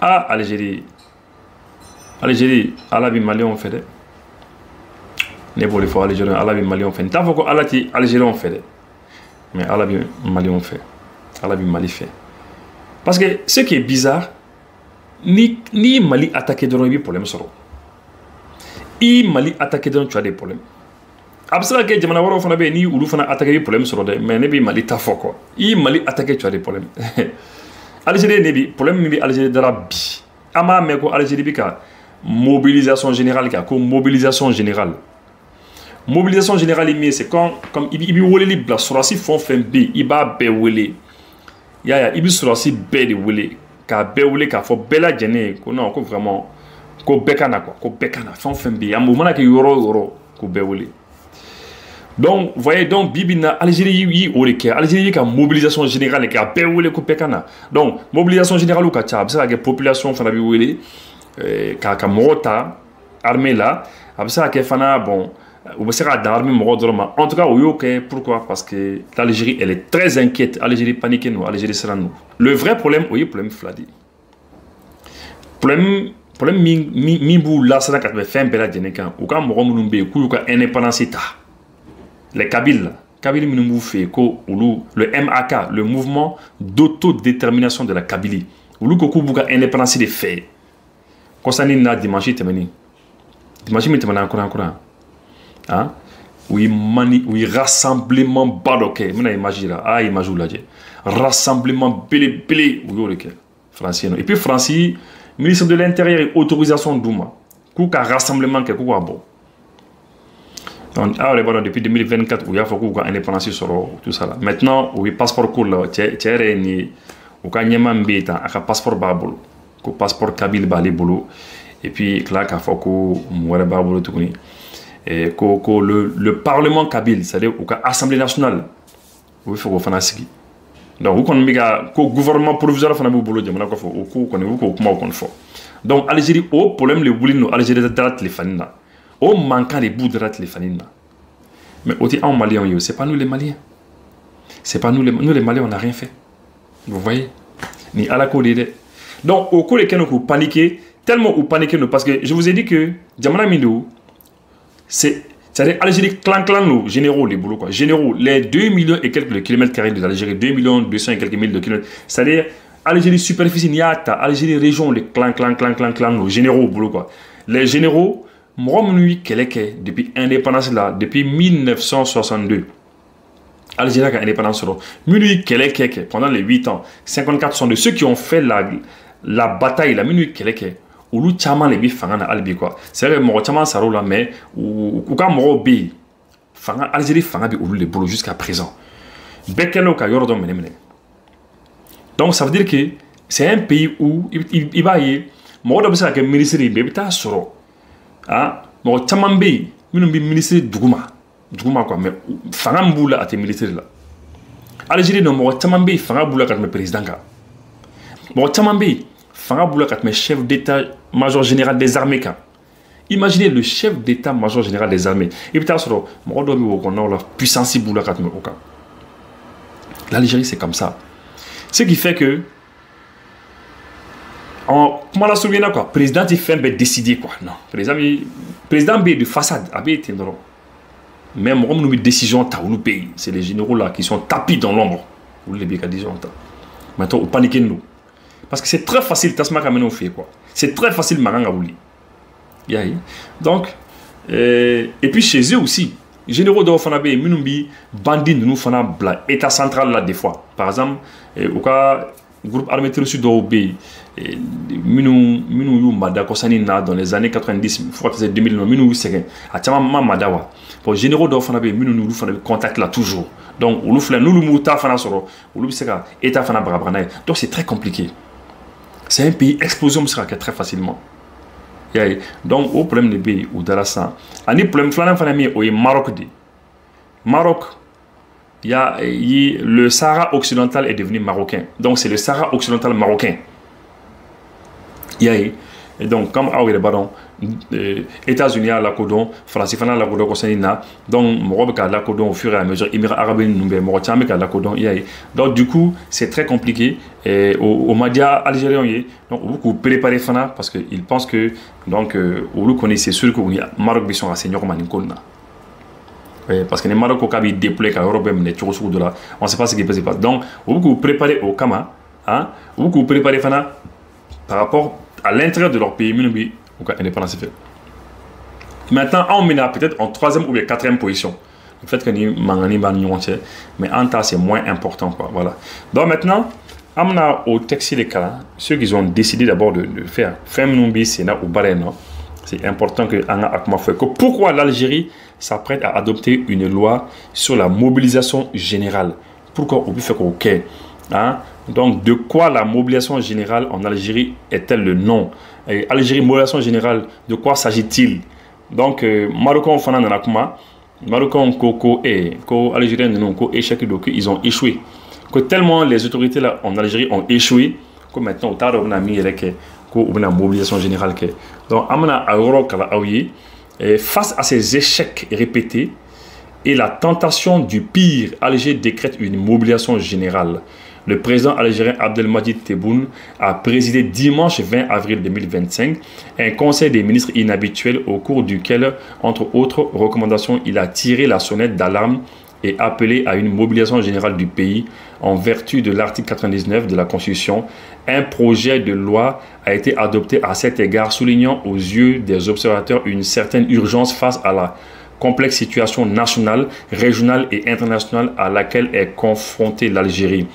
ah Algérie ala bi Maliens fait dɛ ne b'o de fɔ Algérie ala bi Maliens fait n t'a fɔ ko ala ti Algériens fait dɛ mais ala bi Maliens fait ala bi Mali fait parce que ce qui est bizarre ni Mali attaqué dɔrɔn i bɛ problème sɔrɔ i Mali attaqué dɔrɔn tu as des problèmes a bɛ se ka kɛ jamana wɛrɛw fana bɛ yen ni olu fana attaqué i bɛ problème sɔrɔ dɛ mais ne bɛ Mali ta fɔ quoi i Mali attaqué tu as des problèmes Algérie ne bi problème min bɛ Algérie dara bi an b'a mɛn ko Algérie bɛ ka mobilisation générale kɛ ko mobilisation générale min c'est comme i bɛ weleli bila sɔrɔdasi fɛn o fɛn bɛ yen i b'a bɛɛ wele yaya i bɛ sɔrɔdasi bɛɛ de wele k'a bɛɛ wele k'a fɔ bɛɛ lajɛlen ko non ko vraiment ko bɛɛ ka na quoi ko bɛɛ ka na fɛn o fɛn bɛ yen o mana kɛ yɔrɔ o yɔrɔ ko bɛɛ wele donc voyez donc bi bi in na Algérie yi o de kɛ Algérie ka mobilisation générale kɛ a bɛɛ wele ko bɛɛ ka na donc mobilisation générale ka ca a bɛ se ka kɛ population fana bɛ wele ka mɔgɔw ta armée la a bɛ se ka kɛ fana bon u bɛ se ka dan armée mɔgɔw dɔrɔn ma en tout cas o y'o kɛ pourquoi parce que l'Algérie elle est très inquiète Algérie paniquée non Algérie siran non le vrai problème o ye problème fila de problème min b'u lasara ka tɛmɛ fɛn bɛɛ lajɛlen kan u ka mɔgɔ minnu bɛ yen k'u y'u ka indépendance ta les Kabyles minnu b'u fɛ yen ko olu le MAK le mouvement d'autodétermination de la Kabylie olu ko k'u b'u ka indépendance de fɛ kɔsani na dimanche min tɛmɛna kuran hein u ye rassemblement ba dɔ kɛ n bɛna image jira a ye image lajɛ rassemblement belebele u y'o de kɛ Faransi et puis Faransi ministre de l'Intérieur ye autorisation d'u ma k'u ka rassemblement kɛ k'u ka bɔ donc aw yɛrɛ b'a dɔn depuis 2024 u y'a fɔ k'u ka indépendance sɔrɔ tout ça là maintenant u ye passeport ko la cɛ yɛrɛ ye nin ye u ka ɲɛmaa min bɛ yen tan a ka passeport b'a bolo ko passeport Kabyle b'ale bolo et puis tila k'a fɔ ko mun wɛrɛ b'a bolo tuguni ko le parlement Kabyle c'est-à-dire u ka assemblée nationale u bɛ fɛ k'o fana sigi donc u kɔni bɛ ka ko gouvernement provisoire fana b'u bolo jamana kɔfɛ o ko kɔni u k'o kumaw kɔni fɔ donc Algérie o problème le wuli no Algérie dara tilefani na o mankan de b'u dara tilefani na mais o tɛ anw Maliens ye c'est pas nous les Maliens c'est pas nous les Maliens on n'a rien fait vous voyez ni ala ko de dɛ donc au ko de kɛ no k'u paniquer tellement ou paniquer no parce que je vous ai dit que jamana min do c'est-à-dire Algérie clan nos généraux les boulots quoi généraux les 2 millions et quelques de kilomètres carrés de l'Algérie 2 millions 200 et quelques mille de kilomètres c'est-à-dire Algérie superficie Niata Algérie région les clan nos généraux boulots quoi les généraux moi depuis indépendance là depuis 1962 Algérie a indépendance pendant les 8 ans 54 sont de ceux qui ont fait la bataille la minute olu chama le bi fanga na albi quoi c'est vrai mo chama saro la mais ou ka mo bi fanga Algérie fanga bi olu le bolo jusqu'à présent bekelo ka yordo menemene donc ça veut dire que c'est un pays où il va y mo do bisa que ministre be ta soro ah mo chama be minum bi ministre duguma quoi mais fanga mbula ate ministre la Algérie no mo chama be fanga bula ka me président ka mo chama be fanga bula ka me chef d'état-major général des armées ka imaginez le chef d'état-major général des armées et puis soro mo do bi wo ko na la puissance bula ka me oka l'Algérie c'est comme ça ce qui fait que comment la souvenir quoi président il fait décider quoi non président B de façade a été non même on nous décision ta ou nous pays c'est les généraux là qui sont tapis dans l'ombre ou les béca disons maintenant au paniquer nous parce que c'est très facile tasma quand on fait quoi c'est très facile maranga ouli donc et puis chez eux aussi généraux de fana be minumbi bandit nous fana bla état central là des fois par exemple au cas groupe armé terroriste do be minu yu mada ko sani na dans les années 90 faut que c'est 2000 minu c'est a tama madawa pour généraux do fana be minu nous fana contact là toujours donc ulu fla nous lu muta fana soro ulu seka état fana brabana donc c'est très compliqué c'est un pays explosion sera très facilement donc au problème de pays ou darasa ani problème fana fana mi au Maroc de Maroc le Sahara occidental est devenu marocain donc c'est le Sahara occidental marocain Et donc comme aw yɛrɛ b'a dɔn États-Unis a lakodɔn Faransi fana lakodɔn kɔsɛni na donc mɔgɔ bɛ ka lakodɔn au fur et à mesure Émirats arabes ninnu bɛ mɔgɔ caman bɛ ka lakodɔn i y'a ye donc du coup c'est très compliqué o ma diya Algériens ye donc u bɛ k'u préparer fana parce que ils pensent que donc olu kɔni c'est sûr que Maroc bɛ sɔn ka se ɲɔgɔn ma nin ko nin na. Parce que les Maroc qui déployé qu'à Europe même les choses de là, on ne sait pas ce qui peut se passer. Donc, vous préparez au Kama, hein, vous préparez fana par rapport à l'intérieur de leur pays, indépendance. Maintenant, on met peut-être en 3e ou 4e position. Le fait que nous mangani mais en tas c'est moins important quoi. Voilà. Donc maintenant, on a au texte des cas, ceux qui ont décidé d'abord de faire, c'est important que Anga Akma fait. Pourquoi l'Algérie s'apprête à adopter une loi sur la mobilisation générale? Pourquoi on peut faire OK, hein? Donc, de quoi la mobilisation générale en Algérie est-elle le nom? Algérie, mobilisation générale, de quoi s'agit-il? Donc, Marocains, Marocains, Algériens, ils ont échoué. Que tellement les autorités là, en Algérie ont échoué, que maintenant, on a mis la mobilisation générale. Donc, face à ces échecs répétés et la tentation du pire, Alger décrète une mobilisation générale. Le président algérien Abdelmadjid Tebboune a présidé dimanche 20 avril 2025 un conseil des ministres inhabituel au cours duquel, entre autres recommandations, il a tiré la sonnette d'alarme et appelé à une mobilisation générale du pays en vertu de l'article 99 de la Constitution. Un projet de loi a été adopté à cet égard, soulignant aux yeux des observateurs une certaine urgence face à la complexe situation nationale, régionale et internationale à laquelle est confrontée l'Algérie.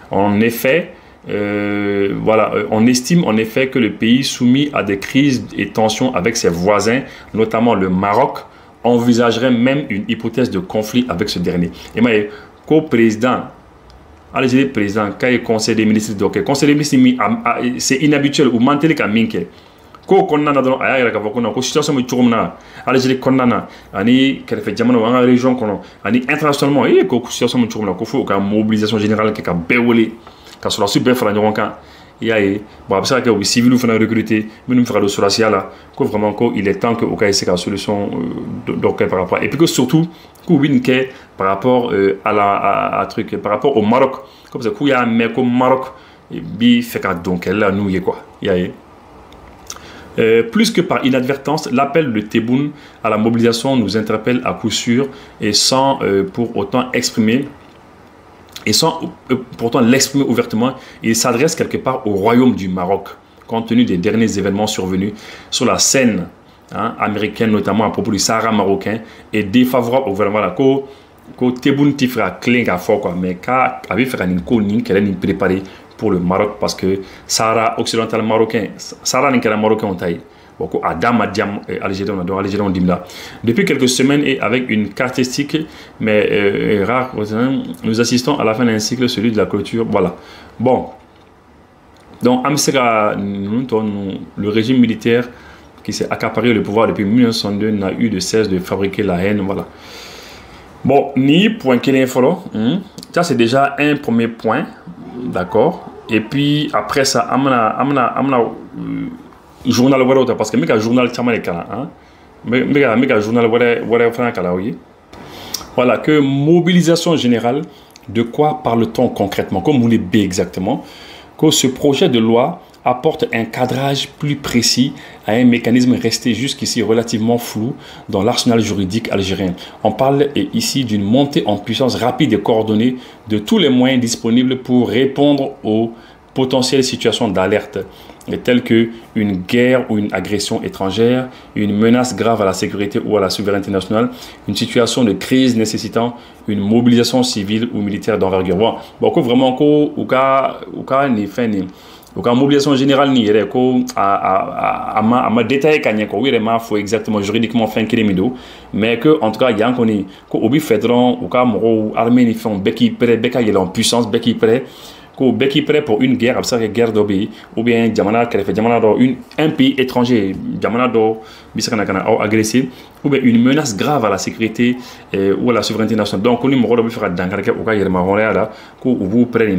En effet, on estime en effet que le pays soumis à des crises et tensions avec ses voisins, notamment le Maroc, envisagerait même une hypothèse de conflit avec ce dernier. Et moi, co-président, Algérie président, quand il conseil des ministres, donc conseil des ministres, c'est inhabituel ou mentel qu'à minke. Ko konnana don aya yɛrɛ k'a fɔ ko non ko situation bɛ cogo min na Algérie kɔnɔna na ani kɛrɛfɛ jamanaw an ka région kɔnɔ ani internationalement ko situation bɛ cogo min na ko fo ka mobilisation générale kɛ ka bɛɛ wele ka sɔrɔdasiw bɛɛ fara ɲɔgɔn kan i y'a ye bon a bɛ se ka kɛ u bɛ civils fana recruter minnu bɛ fɛ ka don sɔrɔdasiya la ko vraiment ko il est temps que u ka essayer ka solution dɔ kɛ par rapport et puis que surtout k'u bɛ nin kɛ par rapport à truc par rapport au Maroc comme ça k'u y'a mɛn ko Maroc bi fɛ ka don kɛlɛ la n'u ye quoi i y'a ye. Plus que par inadvertance, l'appel de Tebboune à la mobilisation nous interpelle à coup sûr et sans pour autant l'exprimer ouvertement. Il s'adresse quelque part au royaume du Maroc, compte tenu des derniers événements survenus sur la scène américaine, notamment à propos du Sahara marocain, et défavorable au gouvernement. Ko Tebboune tifra clé à fort quoi, mais quand avait fait un coup qu'elle a préparé pour le Maroc parce que Sahara occidental marocain, Sahara n'est qu'un marocain en taille. Beaucoup Adam Adiam Algérien Dimla. Depuis quelques semaines et avec une caractéristique mais rare, nous assistons à la fin d'un cycle, celui de la clôture. Voilà. Bon. Donc Amsera, le régime militaire qui s'est accaparé le pouvoir depuis 1902 n'a eu de cesse de fabriquer la haine. Voilà. Bon, ni point qu'il est follow. Ça c'est déjà un premier point. D'accord. Et puis après ça, amna journal wɛrɛw parce que meka journal caman de kalan hein. Meka journal wɛrɛ fana kalan oui. Voilà que mobilisation générale, de quoi parle-t-on concrètement? Comme vous l'avez exactement, que ce projet de loi apporte un cadrage plus précis à un mécanisme resté jusqu'ici relativement flou dans l'arsenal juridique algérien. On parle ici d'une montée en puissance rapide et coordonnée de tous les moyens disponibles pour répondre aux potentielles situations d'alerte, telles qu'une guerre ou une agression étrangère, une menace grave à la sécurité ou à la souveraineté nationale, une situation de crise nécessitant une mobilisation civile ou militaire d'envergure. Bon, vraiment, donc en mobilisation générale ni yɛrɛ ko a ma détaillé ka ɲɛ ko yɛrɛ m'a fɔ exactement juridiquement fɛn kelen min don mais que en tout cas yan kɔni ko o bi fɛ dɔrɔn u ka mɔgɔw armée ni fɛnw bɛɛ k'i prêt bɛɛ ka yɛlɛ en puissance bɛɛ k'i prêt ko beki prêt pour une guerre absa guerre d'obé ou bien jamana krefe jamana do un pays étranger jamana do bisakana kana au agressé ou bien une menace grave à la sécurité ou à la souveraineté nationale. Donc on mo do fera dangarke o ka yerma horeala ko vous prenez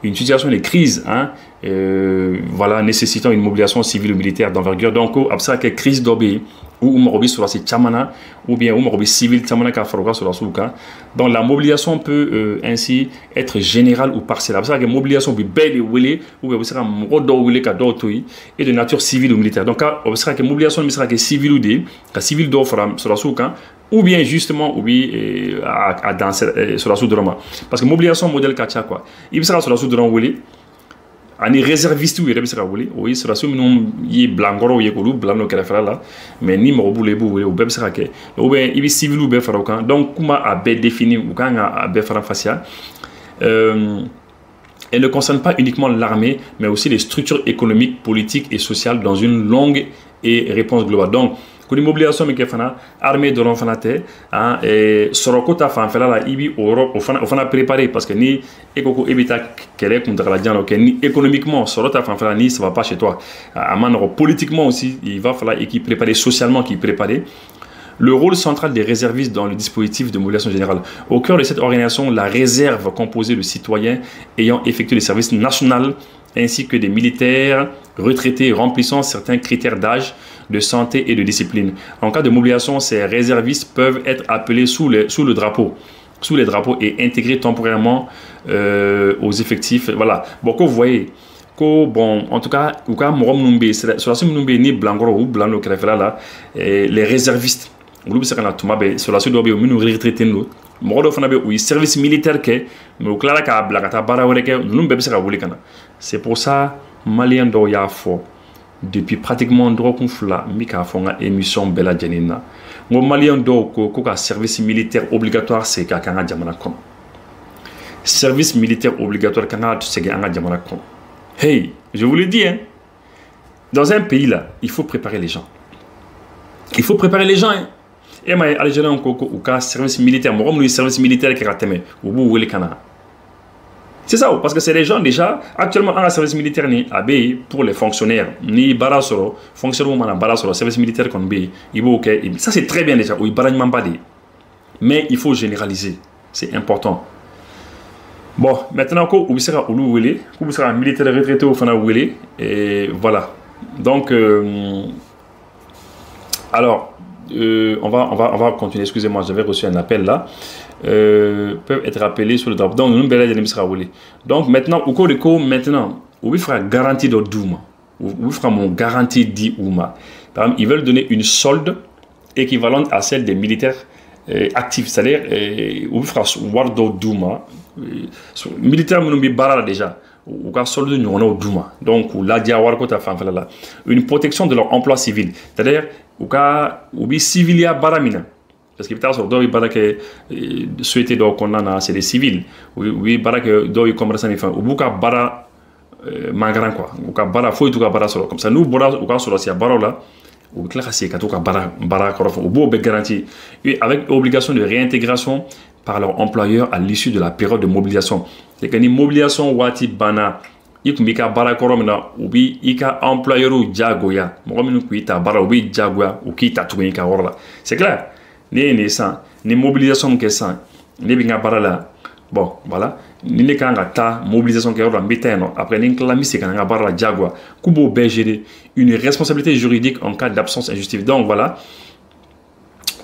une situation de crise hein voilà nécessitant une mobilisation civile ou militaire d'envergure. Donc absa que crise d'obé ou Morobi sur la Chamana ou bien Morobi civil Chamana Kafaroka sur la Souka. Donc la mobilisation peut ainsi être générale ou partielle. C'est ça que la mobilisation peut belle ou bien sera et de nature civile ou militaire. Donc on sera que mobilisation sera que civile ou des civil d'offre sur la Souka ou bien justement oui à danser sur la Soudrama. Parce que mobilisation modèle Kacha quoi. Il sera sur la Soudrama ani réserviste ou yɛrɛ wuli o ye sɔrɔsiw minnu ye blankɔrɔw ye k'olu bila n'o kɛrɛfɛla la mais ni mɔgɔ b'u la i b'u wele o bɛɛ bɛ se ka kɛ ou bien i bɛ civiliw bɛɛ fara o kan donc kuma a bɛɛ défini u kan ka a bɛɛ fara fasiya elle ne concerne pas uniquement l'armée mais aussi les structures économiques politiques et sociales dans une longue et réponse globale. Donc ko ni mobilisation min kɛ fana armée dɔrɔn fana tɛ et sɔrɔko ta fanfɛla la i bi o fana préparer parce que ni e ko ko e bɛ taa kɛlɛ kuntagalajan dɔ kɛ ni économiquement sɔrɔ ta fanfɛla ni ça va pas chez toi a ma nɔgɔ politiquement aussi il va falloir et qui préparer socialement qui préparer. Le rôle central des réservistes dans le dispositif de mobilisation générale. Au cœur de cette organisation, la réserve composée de citoyens ayant effectué le service national ainsi que des militaires retraités remplissant certains critères d'âge, de santé et de discipline. En cas de mobilisation, ces réservistes peuvent être appelés sous les drapeaux et intégrés temporairement aux effectifs. Voilà. Bon, que vous voyez, bon, en tout cas, ni Blancoro ou Blanco là, les réservistes. Service militaire c'est pour ça malien do ya fo depuis pratiquement droit fla mi ka fo nga émission bela janina ngo malien do ko ka service militaire obligatoire c'est ka kanga jamana kom service militaire obligatoire kanga c'est ka jamana kom. Hey, je vous le dis hein, dans un pays là il faut préparer les gens, il faut préparer les gens hein. Et moi algérien ou ka service militaire mo comme le service militaire qui rateme ou bu wele kana. C'est ça, parce que c'est les gens déjà, actuellement, en service militaire, ni abé pour les fonctionnaires, ni barasoro, fonctionnaire barasoro, service militaire qu'on bé, ça c'est très bien déjà, ou barajman pas mais il faut généraliser, c'est important. Bon, maintenant, où sera où sera militaire retraité au fana et voilà. Donc, alors, on va continuer, excusez-moi, j'avais reçu un appel là. Peuvent être appelés sur le drapeau. Donc, donc maintenant, au cours de cours, maintenant, on fera garantie de Douma. On fera mon garantie d'Ouma. Par exemple, ils veulent donner une solde équivalente à celle des militaires actifs. C'est-à-dire, on fera Wardo Douma. Militaire, on bara déjà. On va solde Douma. Donc, une protection de leur emploi civil. C'est-à-dire, on va civilia baramina. Parce que peut-être souhaiter c'est des civils. Oui, do commerçants enfin ou buka bara mangran quoi. Ou bara faut tout bara solo comme ça nous bora ou solo si bara là ou clair c'est ka tout bara korofo ou bo be garantie avec obligation de réintégration par leur employeur à l'issue de la période de mobilisation. C'est que ni mobilisation wati bana ikumika bara koromna ubi ika employeur ou jagoya. Mo minu kuita bara ubi jagoya ou kita tunika orla. C'est clair. Ni sans ni mobilisation que sans ni binga barala bon voilà ni ne kanga ta mobilisation que on bétano après ni clami c'est kanga barala jagwa kubo gérer une responsabilité juridique en cas d'absence injustifiée. Donc voilà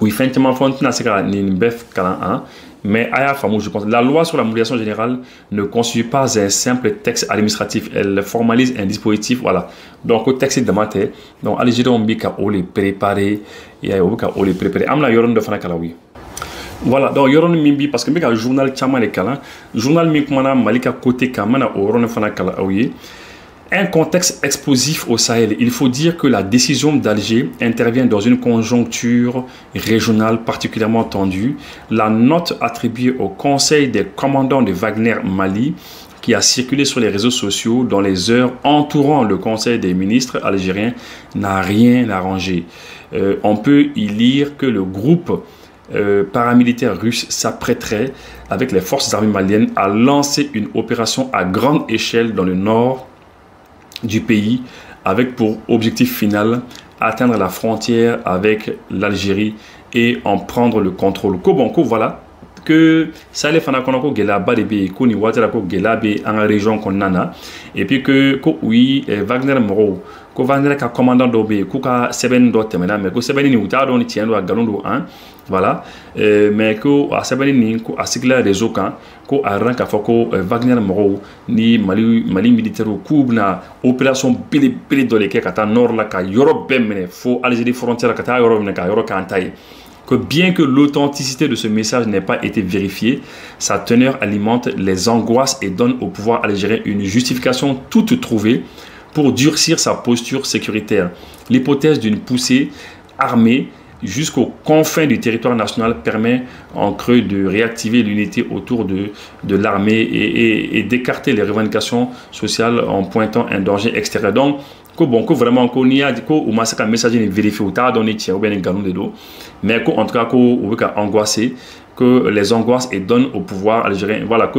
oui effectivement fontina c'est ni bef kala mais aya famou je pense la loi sur la mobilisation générale ne constitue pas un simple texte administratif, elle formalise un dispositif voilà. Donc au texte de matin donc Algérie on bika o les préparer et on bika o les préparer amna yoron de fana kala oui. Voilà donc yoron mimbi parce que bika journal chama les kala journal mi kumana malika côté kamana o yoron fana kala oui. Un contexte explosif au Sahel. Il faut dire que la décision d'Alger intervient dans une conjoncture régionale particulièrement tendue. La note attribuée au Conseil des commandants de Wagner Mali, qui a circulé sur les réseaux sociaux dans les heures entourant le Conseil des ministres algériens, n'a rien arrangé. On peut y lire que le groupe paramilitaire russe s'apprêterait, avec les forces armées maliennes, à lancer une opération à grande échelle dans le nord du pays, avec pour objectif final atteindre la frontière avec l'Algérie et en prendre le contrôle. Voilà que ça les fana konako gela baribe ko ni watera ko gela be en région qu'on nana et puis que ko oui Wagner moro ko Wagner ka commandant dobe ko ka seben do temena mais ko seben ni uta do ni tiendo galondo hein voilà mais ko a seben ni ko asigla réseau kan ko a ranka foko Wagner moro ni Mali militaire ko na opération pili do le ke kata nord la ka Europe bemene fo Algérie frontière kata Europe ne ka Europe kan taille que bien que l'authenticité de ce message n'ait pas été vérifiée, sa teneur alimente les angoisses et donne au pouvoir algérien une justification toute trouvée pour durcir sa posture sécuritaire. L'hypothèse d'une poussée armée jusqu'aux confins du territoire national permet en creux de réactiver l'unité autour de l'armée et d'écarter les revendications sociales en pointant un danger extérieur. Donc, que vraiment qu'on y a ko ou masaka message ni vérifié ou t'a donné tiens ou bien galon de dos mais en tout cas qu'on veut angoissé que les angoisses et donnent au pouvoir algérien voilà que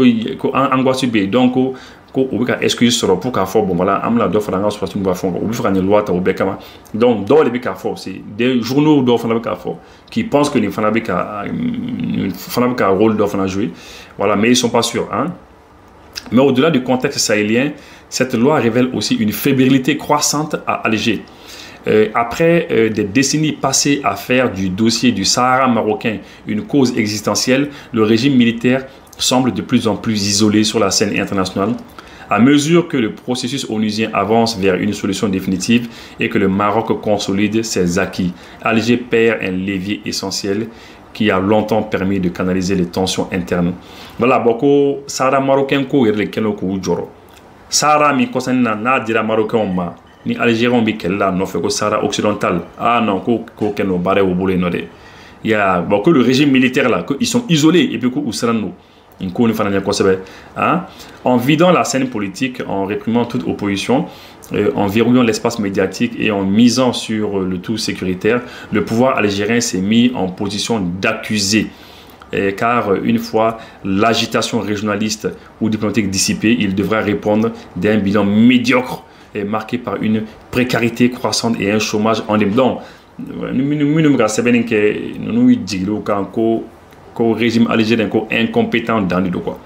angoisse be donc ko ou veut excuse sur pour qu'à fort bon voilà amla do franga sur tu va fond ou veut faire une loi ta ou bekama donc dans les bika fort c'est des journaux do franga bika fort qui pensent que les franga bika rôle do franga jouer voilà mais ils sont pas sûrs hein. Mais au-delà du contexte sahélien, cette loi révèle aussi une fébrilité croissante à Alger. Après des décennies passées à faire du dossier du Sahara marocain une cause existentielle, le régime militaire semble de plus en plus isolé sur la scène internationale. À mesure que le processus onusien avance vers une solution définitive et que le Maroc consolide ses acquis, Alger perd un levier essentiel qui a longtemps permis de canaliser les tensions internes. Voilà, beaucoup Sahara marocain ko yerle keno ko joro. Sahara mi kosanna na dira marocain ma ni algérien bi kella no fe ko Sahara occidental. Ah non ko keno bare au boulé no de. Il y a beaucoup le régime militaire là ils sont isolés et puis ko usrano. En vidant la scène politique, en réprimant toute opposition, en verrouillant l'espace médiatique et en misant sur le tout sécuritaire, le pouvoir algérien s'est mis en position d'accuser. Car une fois l'agitation régionaliste ou diplomatique dissipée, il devra répondre d'un bilan médiocre et marqué par une précarité croissante et un chômage endémique. Ko régime algérien ko incompétent dans le quoi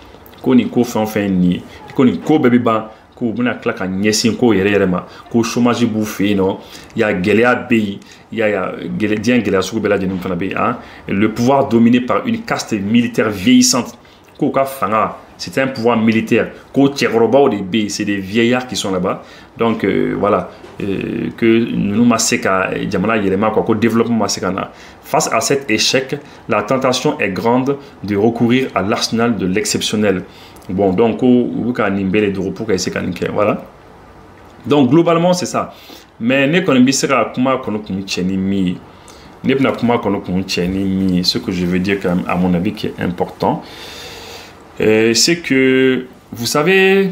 ko ni ko fin ni ko ni ko bébé ban ko buna klaka nyesin ko yere ma ko chômage bu fe no ya gelea pays ya gelea sou bela de fana be hein le pouvoir dominé par une caste militaire vieillissante ko ka fanga c'est un pouvoir militaire ko tcheroba ou des pays c'est des vieillards qui sont là-bas donc voilà que nous maseka jamana yelema ko développement masekana. Face à cet échec, la tentation est grande de recourir à l'arsenal de l'exceptionnel. Bon, donc, voilà. Donc, globalement, c'est ça. Mais, ce que je veux dire, quand même, à mon avis, qui est important, c'est que, vous savez,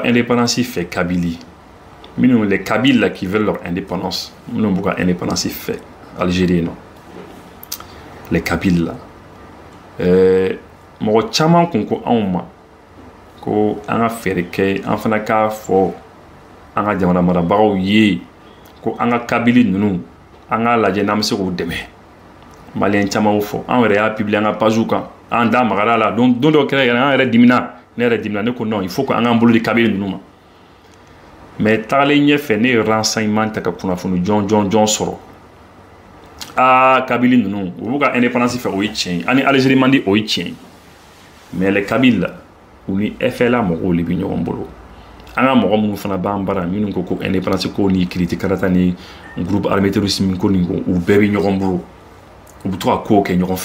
indépendance fait Kabylie. Les Kabyles là, qui veulent leur indépendance, indépendance fait. Algérie non les Kabyles là mo chaman ko anma ko anga fereke en fana ka fo anga jamana mara bawo yi ko anga Kabylie nunu anga la jenam se ko deme malien chaman fo en vrai a publier anga pajuka anda magara la don do kere anga re dimina ne ko non il faut ko anga mbulu de Kabylie nunu mais tale nye fe ne renseignement ta ka kuna funu John soro ah Kabylie non ou ka indépendance fait oitien ani Algérie mandi oitien mais les Kabyles ou ni FLA mo li bi ñom bolo anga mo mu fana bambara minu ko indépendance ko ni critique karata ni groupe armé terroriste min ko ni ou bébé ñom bolo ou toi ko ke ñom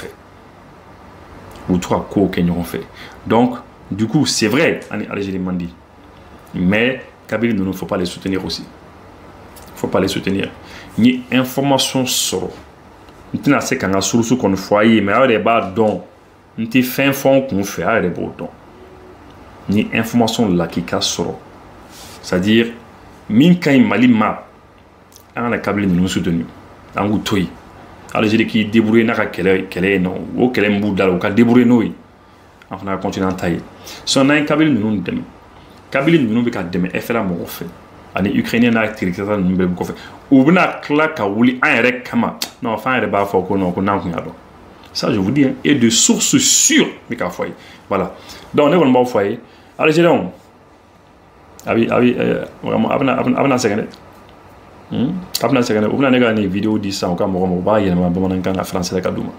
fait donc du coup c'est vrai ani Algérie mandi mais Kabylie non faut pas les soutenir aussi ni information sur ntina se kanga surusu kon foyer mais awre ba don nti fin fond qu'on fait awre bo don ni information la ki ka soro c'est-à-dire min kay Mali ma an la Kabylie nous soutenu an gutoyi Algérie qui débrouille n'a qu'elle non ou qu'elle est mbouda ou qu'elle débrouille nous enfin on continue à tailler son un Kabyle nous dem Kabyle nous ka dem e fera mo fait ani ukrainien na activité nous be ko fait ou bna kla ka wuli un rek kama non enfin re ba fo ko non ko nan ko yado ça je vous dis hein, et de sources sûres mais ka foyer voilà donc on est vraiment foyer Algérie abi vraiment abna second abna second ou bna nega ni vidéo 10 ans ka mo ba yema ba man kan français ka duma